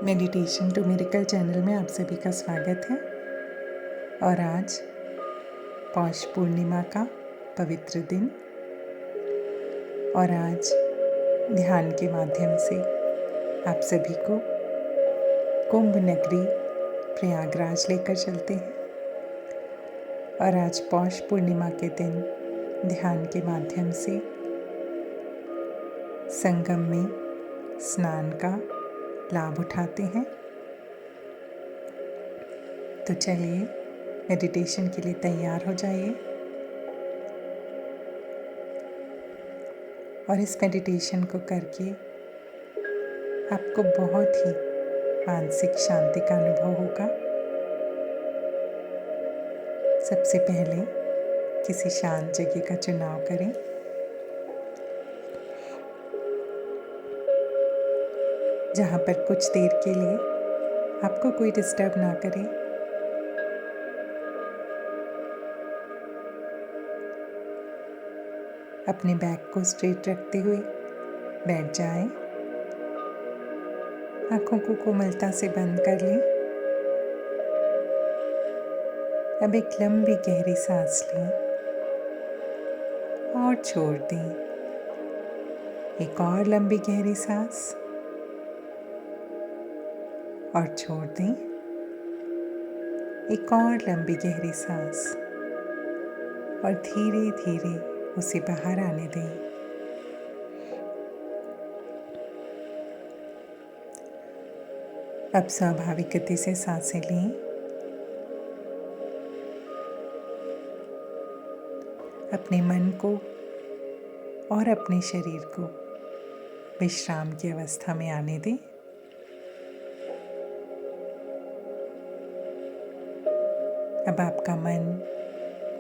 Meditation to miracle channel में आप सभी का स्वागत है। और आज पौष पूर्णिमा का पवित्र दिन, और आज ध्यान के माध्यम से आप सभी को कुंभ नगरी प्रयागराज लेकर चलते हैं। और आज पौष पूर्णिमा के दिन ध्यान के माध्यम से संगम में स्नान का लाभ उठाते हैं। तो चलिए मेडिटेशन के लिए तैयार हो जाइए। और इस मेडिटेशन को करके आपको बहुत ही मानसिक शांति का अनुभव होगा। सबसे पहले किसी शांत जगह का चुनाव करें। जहाँ पर कुछ देर के लिए आपको कोई डिस्टर्ब ना करे। अपने बैक को स्ट्रेट रखते हुए बैठ जाएं। आंखों को कोमलता से बंद कर लें। अब एक लंबी गहरी सांस लें और छोड़ दें। एक और लंबी गहरी सांस और छोड़ दें। एक और लंबी गहरी सांस और धीरे धीरे उसे बाहर आने दें। अब स्वाभाविक गति से सांसें लें। अपने मन को और अपने शरीर को विश्राम की अवस्था में आने दें। अब आपका मन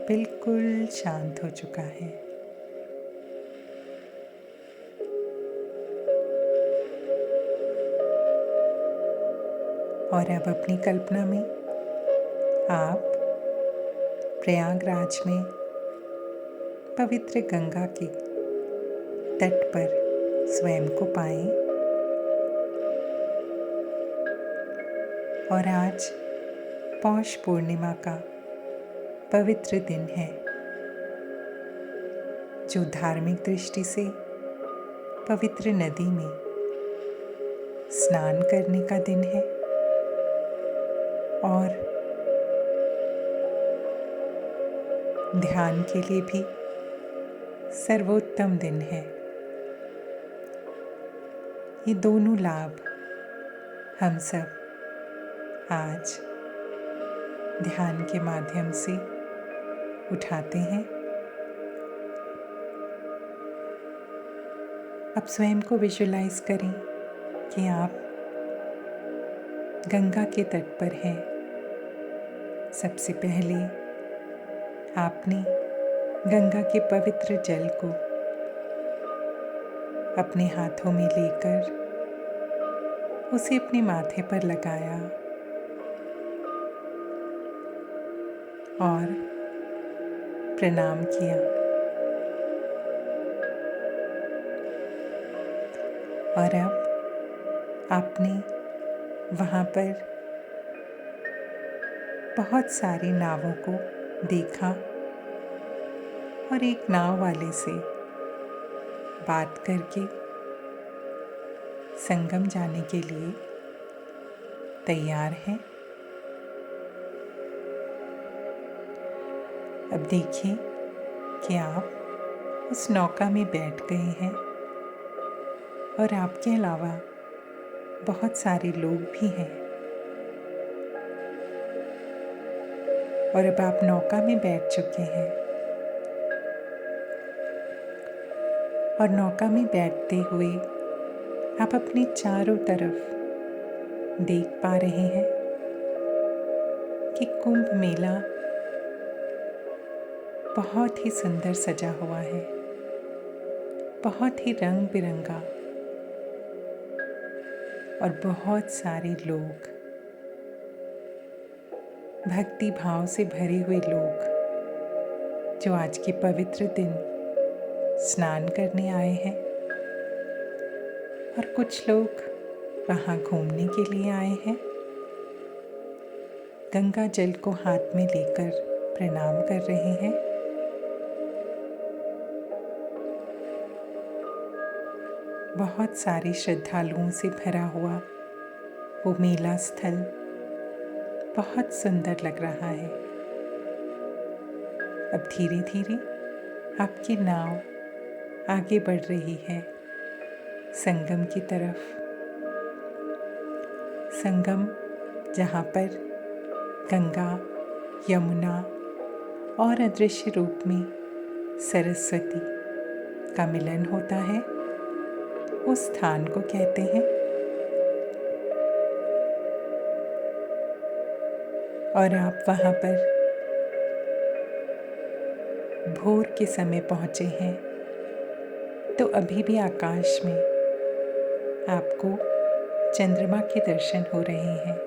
बिल्कुल शांत हो चुका है। और अब अपनी कल्पना में आप प्रयागराज में पवित्र गंगा के तट पर स्वयं को पाएं। और आज पौष पूर्णिमा का पवित्र दिन है, जो धार्मिक दृष्टि से पवित्र नदी में स्नान करने का दिन है और ध्यान के लिए भी सर्वोत्तम दिन है। ये दोनों लाभ हम सब आज ध्यान के माध्यम से उठाते हैं। अब स्वयं को विजुलाइज करें कि आप गंगा के तट पर हैं। सबसे पहले आपने गंगा के पवित्र जल को अपने हाथों में लेकर उसे अपने माथे पर लगाया और प्रणाम किया। और अब आपने वहाँ पर बहुत सारी नावों को देखा और एक नाव वाले से बात करके संगम जाने के लिए तैयार हैं। अब देखिए कि आप उस नौका में बैठ गए हैं और आपके अलावा बहुत सारे लोग भी हैं। और अब आप नौका में बैठ चुके हैं और नौका में बैठते हुए आप अपने चारों तरफ देख पा रहे हैं कि कुंभ मेला बहुत ही सुंदर सजा हुआ है, बहुत ही रंग बिरंगा, और बहुत सारे लोग, भक्ति भाव से भरे हुए लोग, जो आज के पवित्र दिन स्नान करने आए हैं। और कुछ लोग वहाँ घूमने के लिए आए हैं। गंगा जल को हाथ में लेकर प्रणाम कर रहे हैं। बहुत सारे श्रद्धालुओं से भरा हुआ वो मेला स्थल बहुत सुंदर लग रहा है। अब धीरे धीरे आपकी नाव आगे बढ़ रही है संगम की तरफ। संगम जहाँ पर गंगा, यमुना और अदृश्य रूप में सरस्वती का मिलन होता है, उस स्थान को कहते हैं। और आप वहाँ पर भोर के समय पहुँचे हैं, तो अभी भी आकाश में आपको चंद्रमा के दर्शन हो रहे हैं।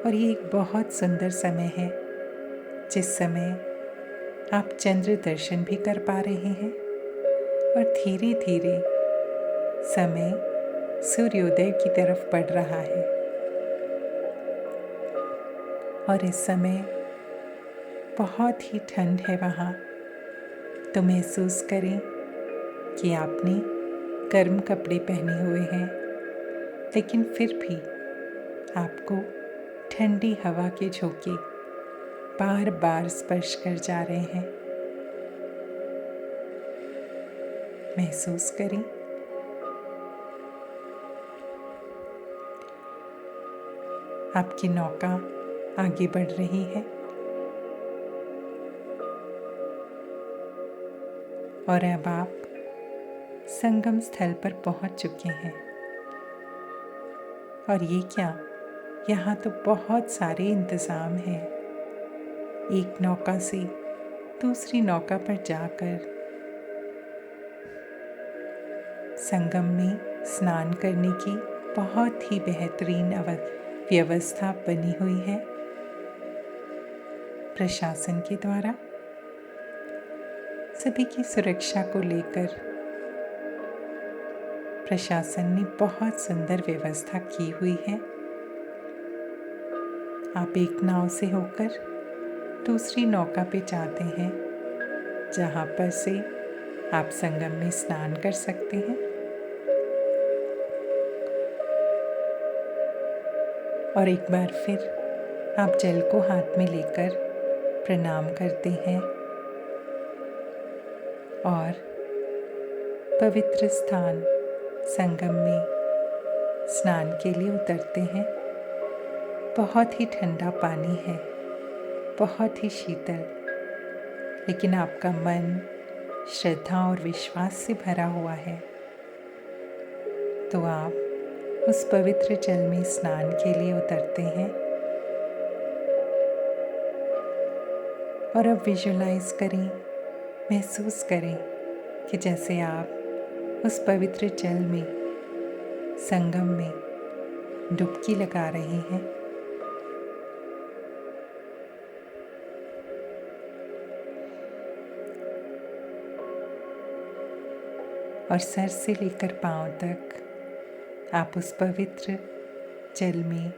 और ये एक बहुत सुंदर समय है जिस समय आप चंद्र दर्शन भी कर पा रहे हैं। और धीरे धीरे समय सूर्योदय की तरफ बढ़ रहा है। और इस समय बहुत ही ठंड है वहाँ, तो महसूस करें कि आपने गर्म कपड़े पहने हुए हैं, लेकिन फिर भी आपको ठंडी हवा के झोंके बार बार स्पर्श कर जा रहे हैं। महसूस करें। आपकी नौका आगे बढ़ रही है और अब आप संगम स्थल पर पहुंच चुके हैं। और ये क्या, यहाँ तो बहुत सारे इंतज़ाम हैं। एक नौका से दूसरी नौका पर जाकर संगम में स्नान करने की बहुत ही बेहतरीन व्यवस्था बनी हुई है प्रशासन के द्वारा। सभी की सुरक्षा को लेकर प्रशासन ने बहुत सुंदर व्यवस्था की हुई है। आप एक नाव से होकर दूसरी नौका पे जाते हैं, जहाँ पर से आप संगम में स्नान कर सकते हैं। और एक बार फिर आप जल को हाथ में लेकर प्रणाम करते हैं और पवित्र स्थान संगम में स्नान के लिए उतरते हैं। बहुत ही ठंडा पानी है, बहुत ही शीतल, लेकिन आपका मन श्रद्धा और विश्वास से भरा हुआ है, तो आप उस पवित्र जल में स्नान के लिए उतरते हैं। और अब विजुलाइज करें, महसूस करें कि जैसे आप उस पवित्र जल में, संगम में डुबकी लगा रहे हैं। और सर से लेकर पांव तक आप उस पवित्र जल में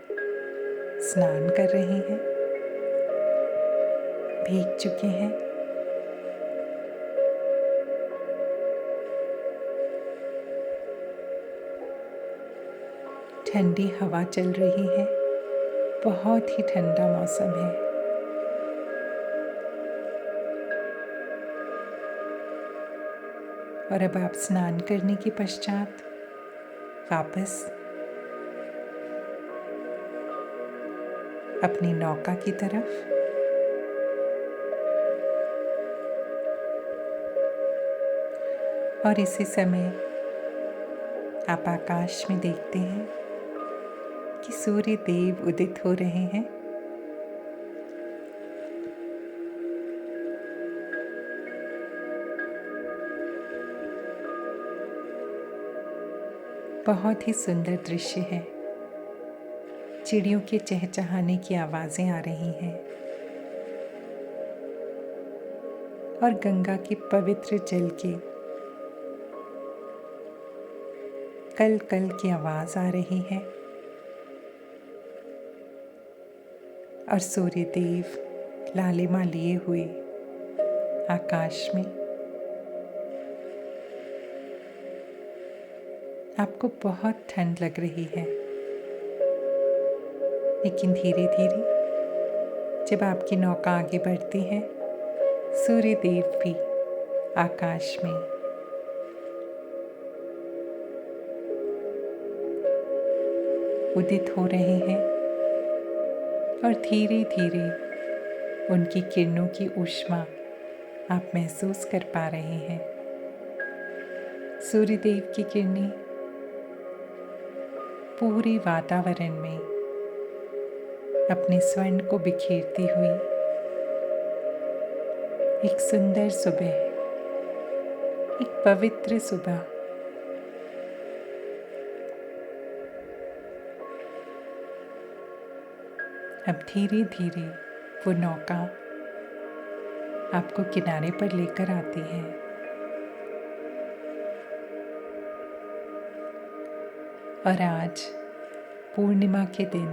स्नान कर रहे हैं, भीग चुके हैं। ठंडी हवा चल रही है, बहुत ही ठंडा मौसम है। और अब आप स्नान करने के पश्चात वापस अपनी नौका की तरफ और इसी समय आप आकाश में देखते हैं कि सूर्य देव उदित हो रहे हैं। बहुत ही सुंदर दृश्य है। चिड़ियों के चहचहाने की आवाजें आ रही हैं और गंगा के पवित्र जल के कल कल की आवाज आ रही है और सूर्य देव लालिमा लिए हुए आकाश में। आपको बहुत ठंड लग रही है, लेकिन धीरे धीरे जब आपकी नौका आगे बढ़ती है, सूर्य देव भी आकाश में उदित हो रहे हैं और धीरे धीरे उनकी किरणों की ऊष्मा आप महसूस कर पा रहे हैं। सूर्य देव की किरणें पूरे वातावरण में अपने स्वर्ण को बिखेरती हुई एक सुंदर सुबह, एक पवित्र सुबह अब धीरे धीरे वो नौका आपको किनारे पर लेकर आती है। और आज पूर्णिमा के दिन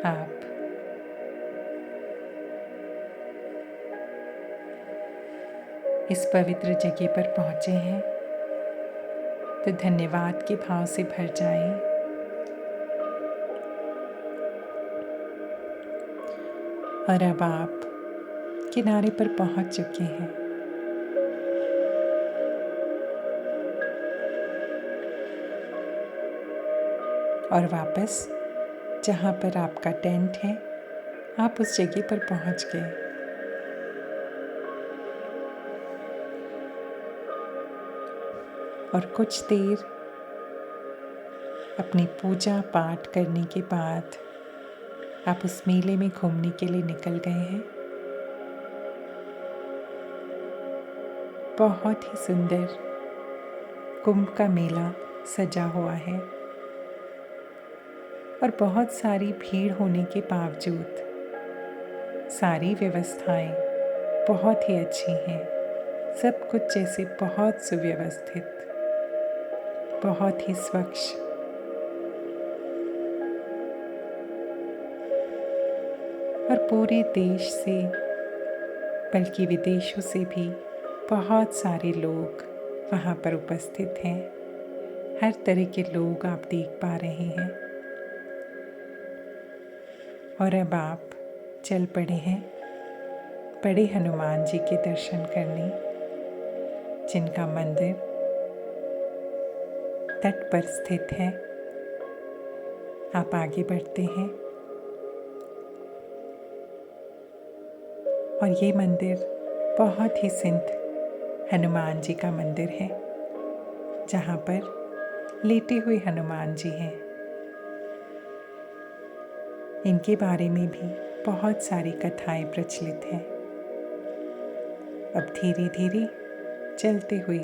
आप इस पवित्र जगह पर पहुंचे हैं, तो धन्यवाद के भाव से भर जाएं। और अब आप किनारे पर पहुंच चुके हैं। और वापस जहां पर आपका टेंट है, आप उस जगह पर पहुंच गए। और कुछ देर अपनी पूजा पाठ करने के बाद आप उस मेले में घूमने के लिए निकल गए हैं। बहुत ही सुंदर कुंभ का मेला सजा हुआ है और बहुत सारी भीड़ होने के बावजूद सारी व्यवस्थाएं बहुत ही अच्छी हैं। सब कुछ जैसे बहुत सुव्यवस्थित, बहुत ही स्वच्छ। और पूरे देश से बल्कि विदेशों से भी बहुत सारे लोग वहाँ पर उपस्थित हैं। हर तरह के लोग आप देख पा रहे हैं। और अब आप चल पड़े हैं बड़े हनुमान जी के दर्शन करने, जिनका मंदिर तट पर स्थित है। आप आगे बढ़ते हैं और ये मंदिर बहुत ही सिद्ध हनुमान जी का मंदिर है, जहाँ पर लेटे हुए हनुमान जी हैं। इनके बारे में भी बहुत सारी कथाएं प्रचलित हैं। अब धीरे धीरे चलते हुए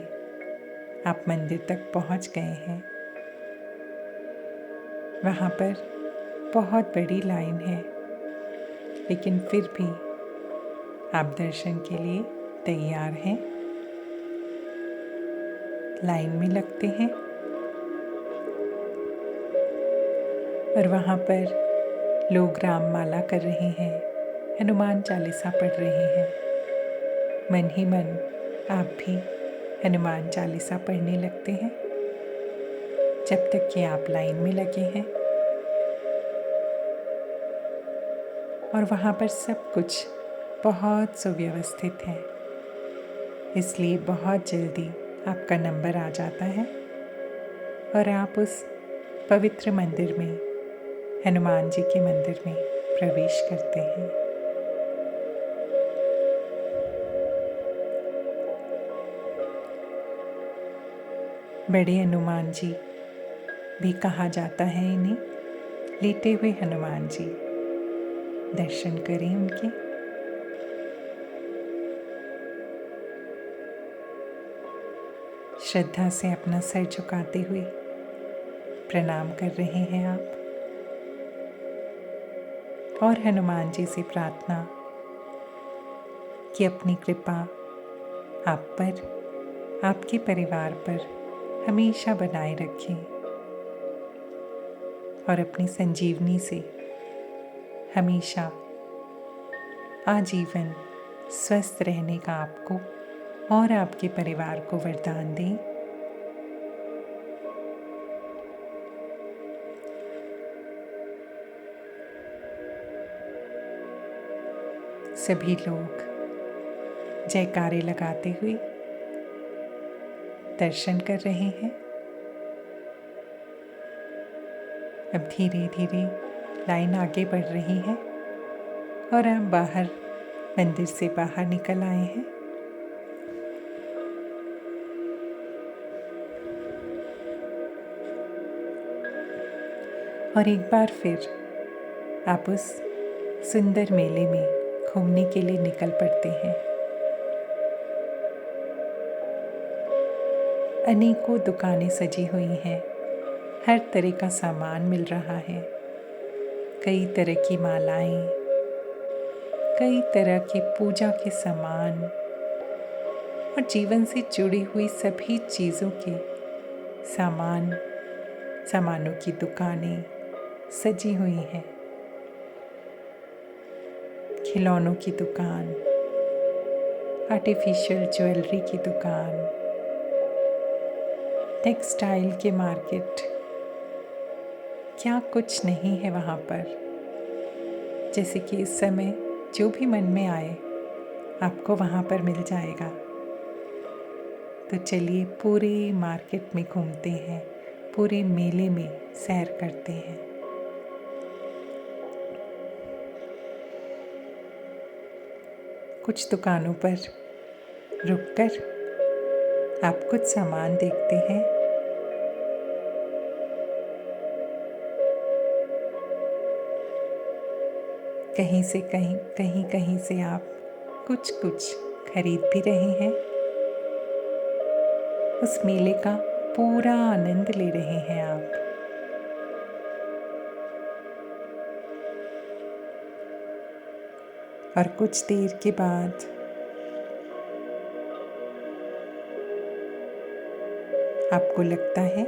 आप मंदिर तक पहुंच गए हैं। वहाँ पर बहुत बड़ी लाइन है, लेकिन फिर भी आप दर्शन के लिए तैयार हैं। लाइन में लगते हैं और वहाँ पर लोग राममाला कर रहे हैं, हनुमान चालीसा पढ़ रहे हैं। मन ही मन आप भी हनुमान चालीसा पढ़ने लगते हैं, जब तक कि आप लाइन में लगे हैं। और वहाँ पर सब कुछ बहुत सुव्यवस्थित है, इसलिए बहुत जल्दी आपका नंबर आ जाता है और आप उस पवित्र मंदिर में, हनुमान जी के मंदिर में प्रवेश करते हैं। बड़े हनुमान जी भी कहा जाता है इन्हें, लेटे हुए हनुमान जी। दर्शन करें उनके। श्रद्धा से अपना सर झुकाते हुए प्रणाम कर रहे हैं आप और हनुमान जी से प्रार्थना कि अपनी कृपा आप पर, आपके परिवार पर हमेशा बनाए रखें और अपनी संजीवनी से हमेशा आजीवन स्वस्थ रहने का आपको और आपके परिवार को वरदान दें। सभी लोग जयकारे लगाते हुए दर्शन कर रहे हैं। अब धीरे धीरे लाइन आगे बढ़ रही है और आप बाहर मंदिर से बाहर निकल आए हैं। और एक बार फिर आप उस सुंदर मेले में घूमने के लिए निकल पड़ते हैं। अनेकों दुकानें सजी हुई हैं, हर तरह का सामान मिल रहा है, कई तरह की मालाएं, कई तरह के पूजा के सामान और जीवन से जुड़ी हुई सभी चीज़ों के सामानों की दुकानें सजी हुई हैं। खिलौनों की दुकान, आर्टिफिशियल ज्वेलरी की दुकान, टेक्सटाइल के मार्केट, क्या कुछ नहीं है वहाँ पर। जैसे कि इस समय जो भी मन में आए आपको वहाँ पर मिल जाएगा। तो चलिए पूरे मार्केट में घूमते हैं, पूरे मेले में सैर करते हैं। कुछ दुकानों पर रुककर आप कुछ सामान देखते हैं। कहीं से आप कुछ खरीद भी रहे हैं। उस मेले का पूरा आनंद ले रहे हैं आप। और कुछ देर के बाद आपको लगता है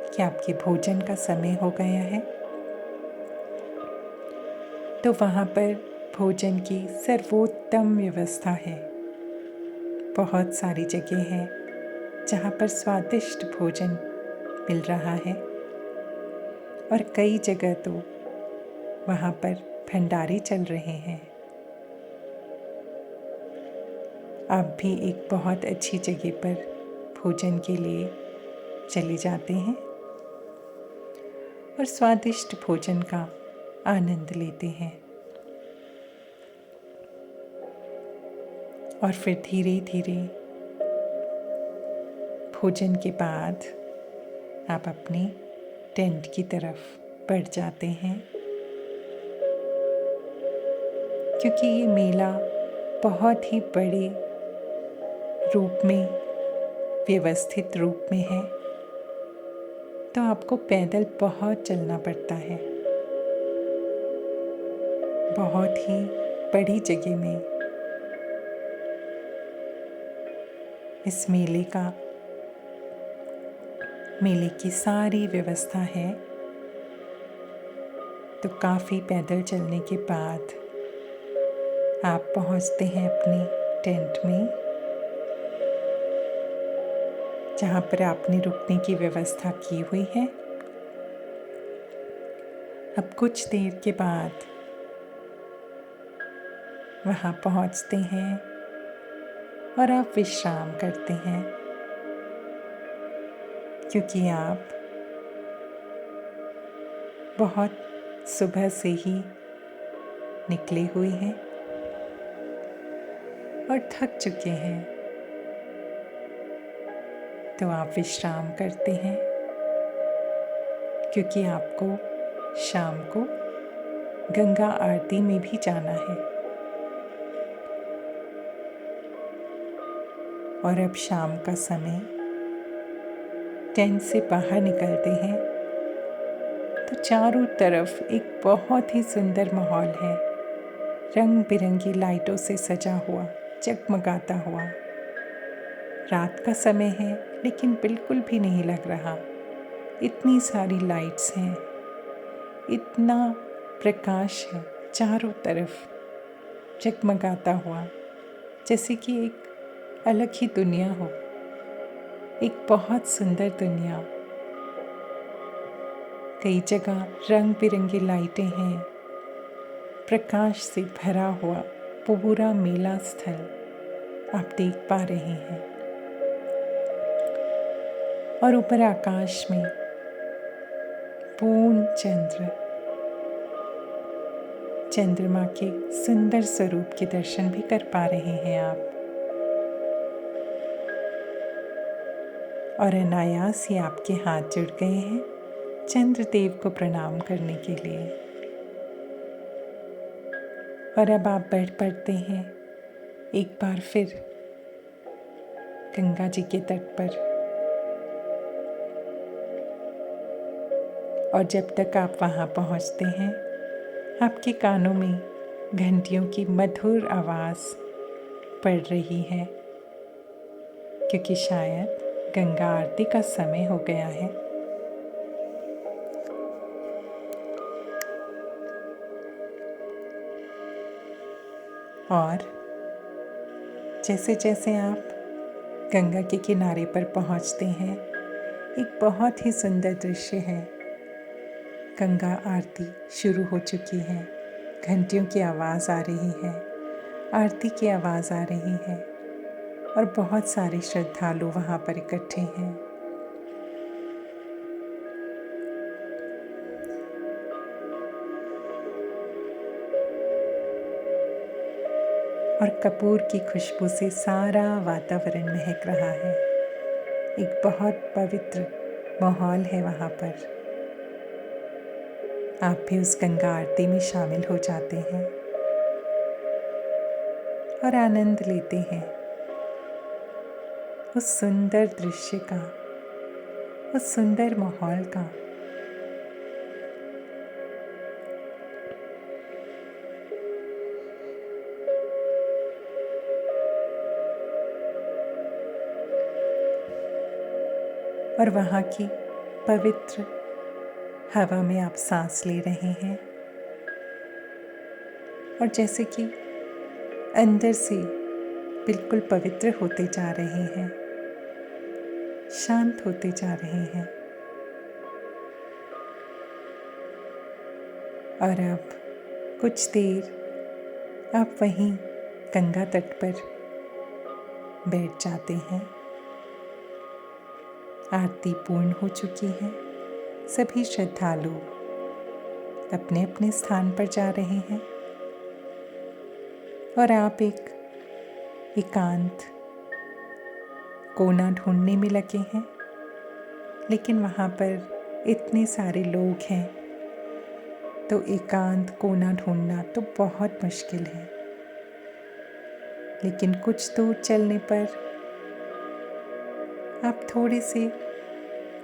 कि आपके भोजन का समय हो गया है। तो वहाँ पर भोजन की सर्वोत्तम व्यवस्था है। बहुत सारी जगह है जहाँ पर स्वादिष्ट भोजन मिल रहा है और कई जगह तो वहाँ पर भंडारे चल रहे हैं। आप भी एक बहुत अच्छी जगह पर भोजन के लिए चले जाते हैं और स्वादिष्ट भोजन का आनंद लेते हैं। और फिर धीरे धीरे भोजन के बाद आप अपने टेंट की तरफ बढ़ जाते हैं, क्योंकि ये मेला बहुत ही बड़े रूप में, व्यवस्थित रूप में है। तो आपको पैदल बहुत चलना पड़ता है। बहुत ही बड़ी जगह में इस मेले की सारी व्यवस्था है। तो काफ़ी पैदल चलने के बाद आप पहुंचते हैं अपने टेंट में, जहाँ पर आपने रुकने की व्यवस्था की हुई है। अब कुछ देर के बाद वहाँ पहुँचते हैं और आप विश्राम करते हैं, क्योंकि आप बहुत सुबह से ही निकले हुए हैं और थक चुके हैं। तो आप विश्राम करते हैं, क्योंकि आपको शाम को गंगा आरती में भी जाना है। और अब शाम का समय, टेंट से बाहर निकलते हैं तो चारों तरफ एक बहुत ही सुंदर माहौल है, रंग बिरंगी लाइटों से सजा हुआ, जगमगाता हुआ। रात का समय है लेकिन बिल्कुल भी नहीं लग रहा। इतनी सारी लाइट्स हैं, इतना प्रकाश है चारों तरफ जगमगाता हुआ, जैसे कि एक अलग ही दुनिया हो, एक बहुत सुंदर दुनिया। कई जगह रंग बिरंगी लाइटें हैं, प्रकाश से भरा हुआ पूरा मेला स्थल आप देख पा रहे हैं। और ऊपर आकाश में पूर्ण चंद्रमा के सुंदर स्वरूप के दर्शन भी कर पा रहे हैं आप। और अनायास ही आपके हाथ जुड़ गए हैं चंद्रदेव को प्रणाम करने के लिए। और अब आप बढ़ पड़ते हैं एक बार फिर गंगा जी के तट पर। और जब तक आप वहाँ पहुँचते हैं, आपके कानों में घंटियों की मधुर आवाज़ पड़ रही है, क्योंकि शायद गंगा आरती का समय हो गया है। और जैसे जैसे आप गंगा के किनारे पर पहुंचते हैं, एक बहुत ही सुंदर दृश्य है। गंगा आरती शुरू हो चुकी है, घंटियों की आवाज़ आ रही है, आरती की आवाज़ आ रही है और बहुत सारे श्रद्धालु वहाँ पर इकट्ठे हैं। और कपूर की खुशबू से सारा वातावरण महक रहा है। एक बहुत पवित्र माहौल है वहाँ पर। आप भी उस गंगा आरती में शामिल हो जाते हैं और आनंद लेते हैं उस सुंदर दृश्य का, उस सुंदर माहौल का। और वहाँ की पवित्र हवा में आप सांस ले रहे हैं और जैसे कि अंदर से बिल्कुल पवित्र होते जा रहे हैं, शांत होते जा रहे हैं। और अब कुछ देर आप वहीं गंगा तट पर बैठ जाते हैं। आरती पूर्ण हो चुकी है, सभी श्रद्धालु अपने अपने स्थान पर जा रहे हैं और आप एक एकांत कोना ढूंढने में लगे हैं। लेकिन वहाँ पर इतने सारे लोग हैं तो एकांत कोना ढूंढना तो बहुत मुश्किल है। लेकिन कुछ दूर चलने पर आप थोड़ी सी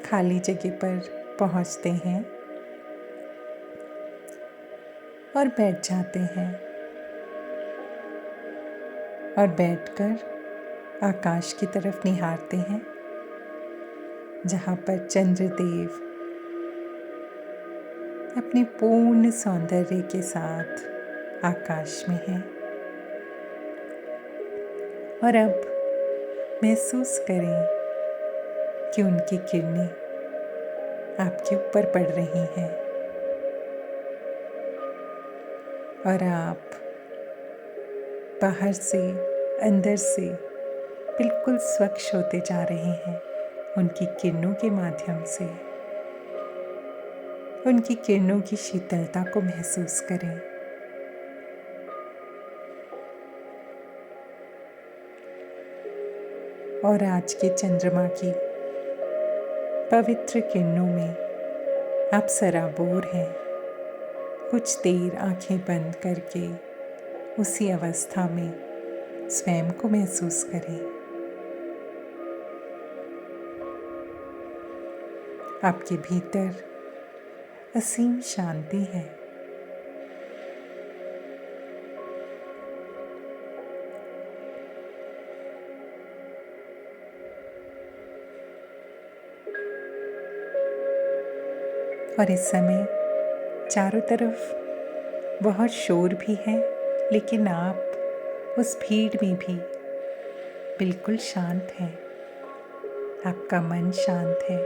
खाली जगह पर पहुंचते हैं और बैठ जाते हैं। और बैठकर आकाश की तरफ निहारते हैं, जहाँ पर चंद्रदेव अपने पूर्ण सौंदर्य के साथ आकाश में हैं। और अब महसूस करें कि उनकी किरणें आपके ऊपर पड़ रही हैं और आप बाहर से अंदर से बिल्कुल स्वच्छ होते जा रहे हैं उनकी किरणों के माध्यम से। उनकी किरणों की शीतलता को महसूस करें। और आज के चंद्रमा की पवित्र किरणों में आप सराबोर हैं। कुछ देर आंखें बंद करके उसी अवस्था में स्वयं को महसूस करें। आपके भीतर असीम शांति है। और इस समय चारों तरफ बहुत शोर भी है, लेकिन आप उस भीड़ में भी बिल्कुल शांत हैं। आपका मन शांत है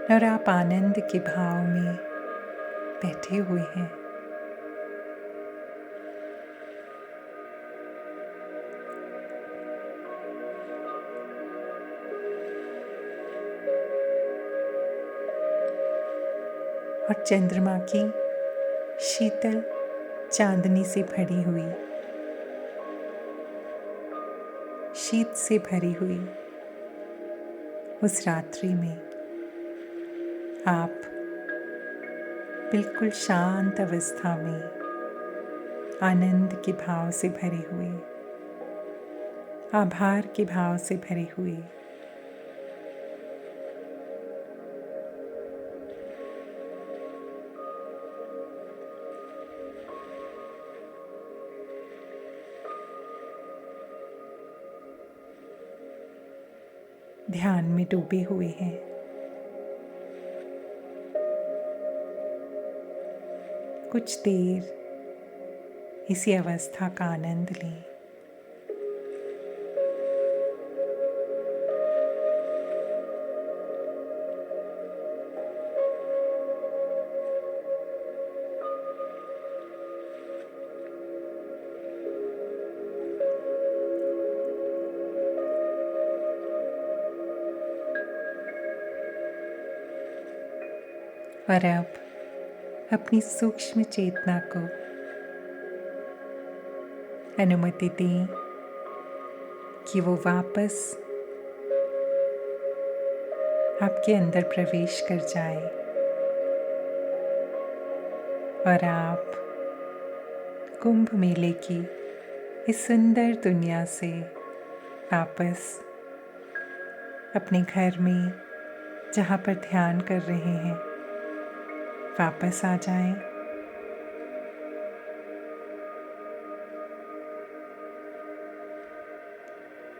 और आप आनंद के भाव में बैठे हुए हैं। और चंद्रमा की शीतल चांदनी से भरी हुई, शीत से भरी हुई उस रात्रि में आप बिल्कुल शांत अवस्था में आनंद के भाव से भरे हुए, आभार के भाव से भरे हुए ध्यान में डूबे हुए हैं। कुछ देर इसी अवस्था का आनंद लें। और अब अपनी सूक्ष्म चेतना को अनुमति दें कि वो वापस आपके अंदर प्रवेश कर जाए और आप कुंभ मेले की इस सुंदर दुनिया से वापस अपने घर में, जहाँ पर ध्यान कर रहे हैं, वापस आ जाएं।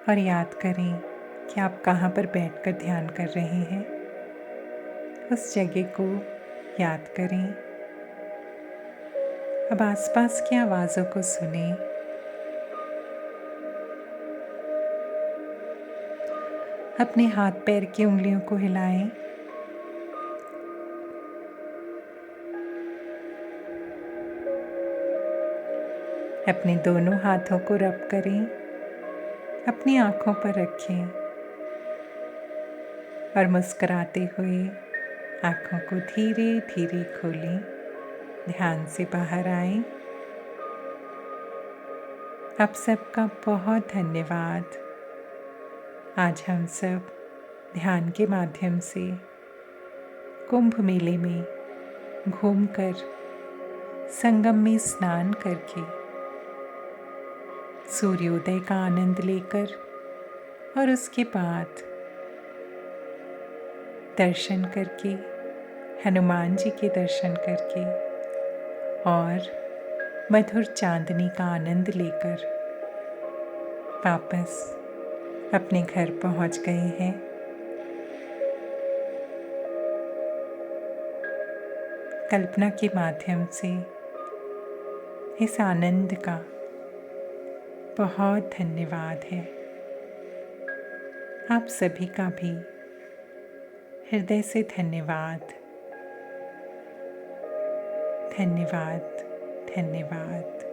और याद करें कि आप कहाँ पर बैठकर ध्यान कर रहे हैं। उस जगह को याद करें। अब आसपास की आवाज़ों को सुनें। अपने हाथ पैर की उंगलियों को हिलाएं। अपने दोनों हाथों को रब करें, अपनी आँखों पर रखें और मुस्कुराते हुए आँखों को धीरे धीरे खोलें। ध्यान से बाहर आएं। आप सबका बहुत धन्यवाद। आज हम सब ध्यान के माध्यम से कुंभ मेले में घूमकर, संगम में स्नान करके, सूर्योदय का आनंद लेकर और उसके बाद दर्शन करके, हनुमान जी के दर्शन करके और मधुर चांदनी का आनंद लेकर वापस अपने घर पहुंच गए हैं। कल्पना के माध्यम से इस आनंद का बहुत धन्यवाद है। आप सभी का भी हृदय से धन्यवाद, धन्यवाद, धन्यवाद।